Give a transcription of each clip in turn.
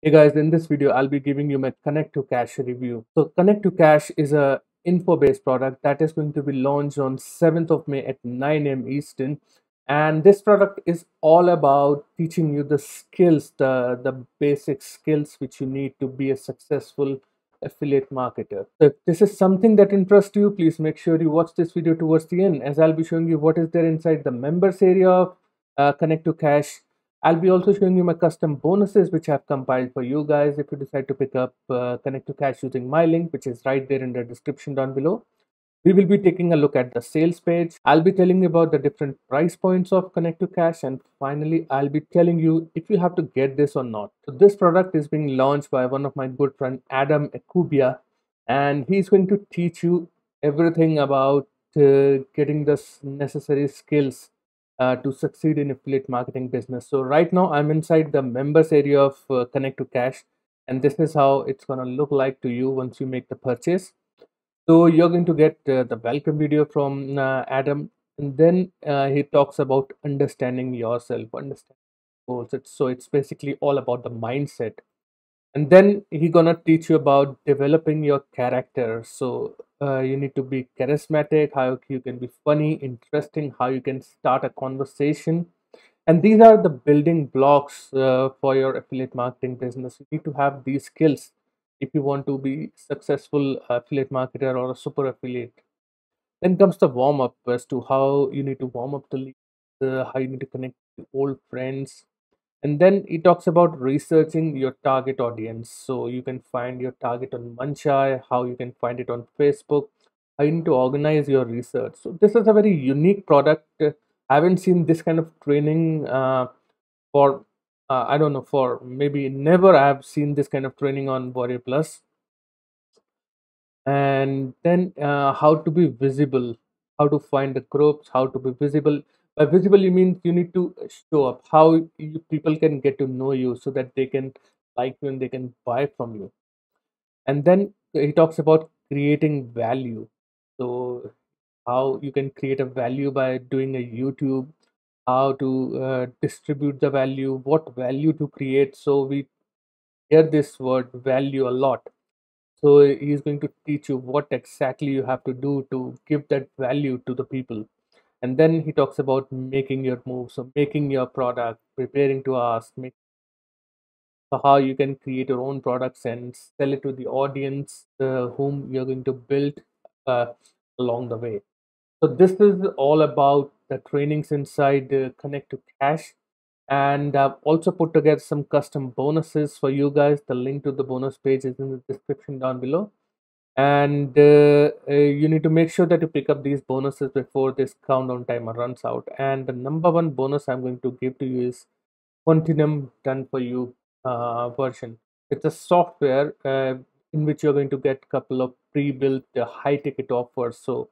Hey guys, in this video, I'll be giving you my Connect to Cash review. So Connect to Cash is a info-based product that is going to be launched on 7th of May at 9 a.m. Eastern. And this product is all about teaching you the skills, the basic skills which you need to be a successful affiliate marketer. So if this is something that interests you, please make sure you watch this video towards the end, as I'll be showing you what is there inside the members area of Connect to Cash. I'll be also showing you my custom bonuses which I've compiled for you guys if you decide to pick up Connect to Cash using my link, which is right there in the description down below. We will be taking a look at the sales page. I'll be telling you about the different price points of Connect to Cash, and finally I'll be telling you if you have to get this or not. So this product is being launched by one of my good friend Adam Ekubia, and he's going to teach you everything about getting the necessary skills to succeed in affiliate marketing business. So right now I'm inside the members area of Connect to Cash, and this is how it's going to look like to you once you make the purchase. So you're going to get the welcome video from Adam, and then he talks about understanding yourself, understanding goals. It's basically all about the mindset, and then he gonna teach you about developing your character. So you need to be charismatic, how you can be funny, interesting, how you can start a conversation, and these are the building blocks for your affiliate marketing business. You need to have these skills if you want to be successful affiliate marketer or a super affiliate. Then comes the warm up as to how you need to warm up the lead, how you need to connect with old friends. And then he talks about researching your target audience. So you can find your target on Munchai, how you can find it on Facebook, how you need to organize your research. So this is a very unique product. I haven't seen this kind of training for I don't know, for maybe never I have seen this kind of training on Warrior Plus. And then how to be visible, how to find the groups, how to be visible. By visible you mean you need to show up, how people can get to know you so that they can like you and they can buy from you. And then he talks about creating value. So how you can create a value by doing a YouTube, how to distribute the value, what value to create. So we hear this word value a lot. So he's going to teach you what exactly you have to do to give that value to the people. And then he talks about making your move, so making your product, preparing to ask, so how you can create your own products and sell it to the audience whom you're going to build uh, along the way. So this is all about the trainings inside Connect to Cash. And I've also put together some custom bonuses for you guys. The link to the bonus page is in the description down below. And you need to make sure that you pick up these bonuses before this countdown timer runs out. And the number one bonus I'm going to give to you is Continuum Done For You version. It's a software in which you're going to get a couple of pre-built high ticket offers. So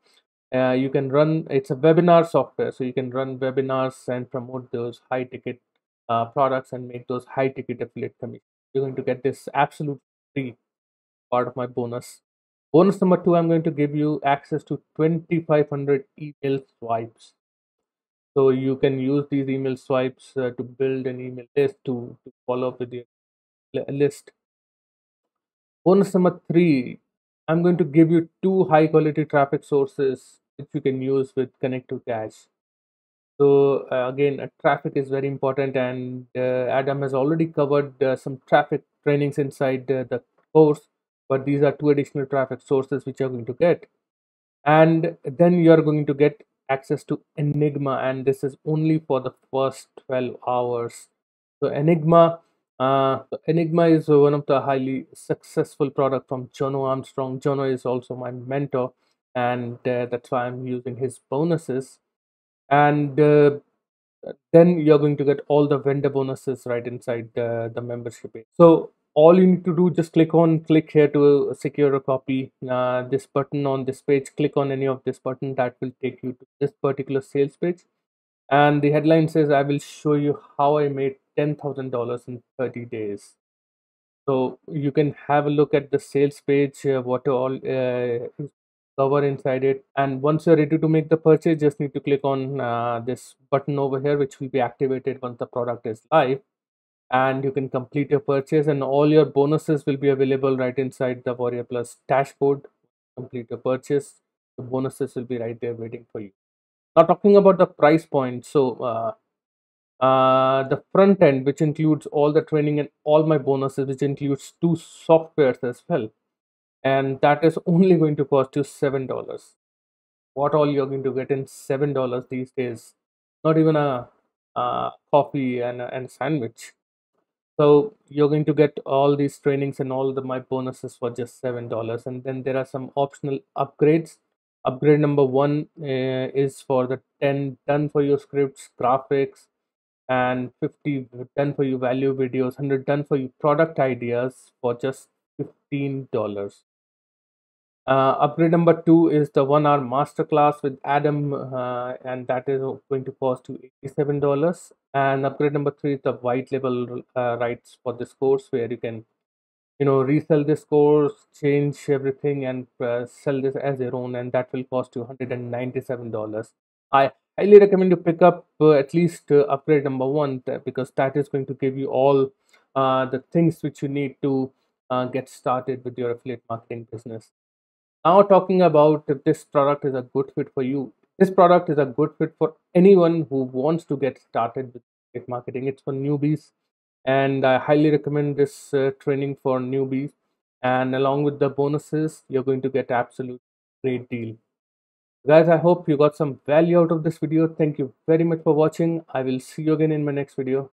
you can run, it's a webinar software, so you can run webinars and promote those high ticket products and make those high ticket affiliate commissions. You're going to get this absolute free part of my bonus. Bonus number two, I'm going to give you access to 2,500 email swipes. So you can use these email swipes to build an email list to follow up with your list. Bonus number three, I'm going to give you two high quality traffic sources which you can use with Connect to Cash. So again, traffic is very important, and Adam has already covered some traffic trainings inside the course. But these are two additional traffic sources which you're going to get, and then you are going to get access to Enigma, and this is only for the first 12 hours. So Enigma is one of the highly successful product from Jono Armstrong. Jono is also my mentor, and that's why I'm using his bonuses. And then you're going to get all the vendor bonuses right inside the membership page. So all you need to do, just click here to secure a copy. This button on this page, click on any of this button, that will take you to this particular sales page. And the headline says, I will show you how I made $10,000 in 30 days. So you can have a look at the sales page, what all is cover inside it. And once you're ready to make the purchase, just need to click on this button over here, which will be activated once the product is live. and you can complete your purchase, and all your bonuses will be available right inside the Warrior Plus dashboard. Complete your purchase, the bonuses will be right there waiting for you. Now, talking about the price point, so the front end, which includes all the training and all my bonuses, which includes two softwares as well, and that is only going to cost you $7. What all you're going to get in $7 these days? Not even a coffee and a sandwich. So you're going to get all these trainings and all the my bonuses for just $7, and then there are some optional upgrades. Upgrade number one is for the 10 done for your scripts, graphics, and 50 done for you value videos, 100 done for you product ideas for just $15. Upgrade number two is the 1 hour masterclass with Adam, and that is going to cost you $87. And upgrade number three is the white label rights for this course, where you can, resell this course, change everything, and sell this as your own, and that will cost you $197. I highly recommend you pick up at least upgrade number one, because that is going to give you all the things which you need to get started with your affiliate marketing business. Now, talking about if this product is a good fit for you, this product is a good fit for anyone who wants to get started with affiliate marketing. It's for newbies, and I highly recommend this training for newbies. And along with the bonuses, you're going to get absolute great deal. Guys, I hope you got some value out of this video. Thank you very much for watching. I will see you again in my next video.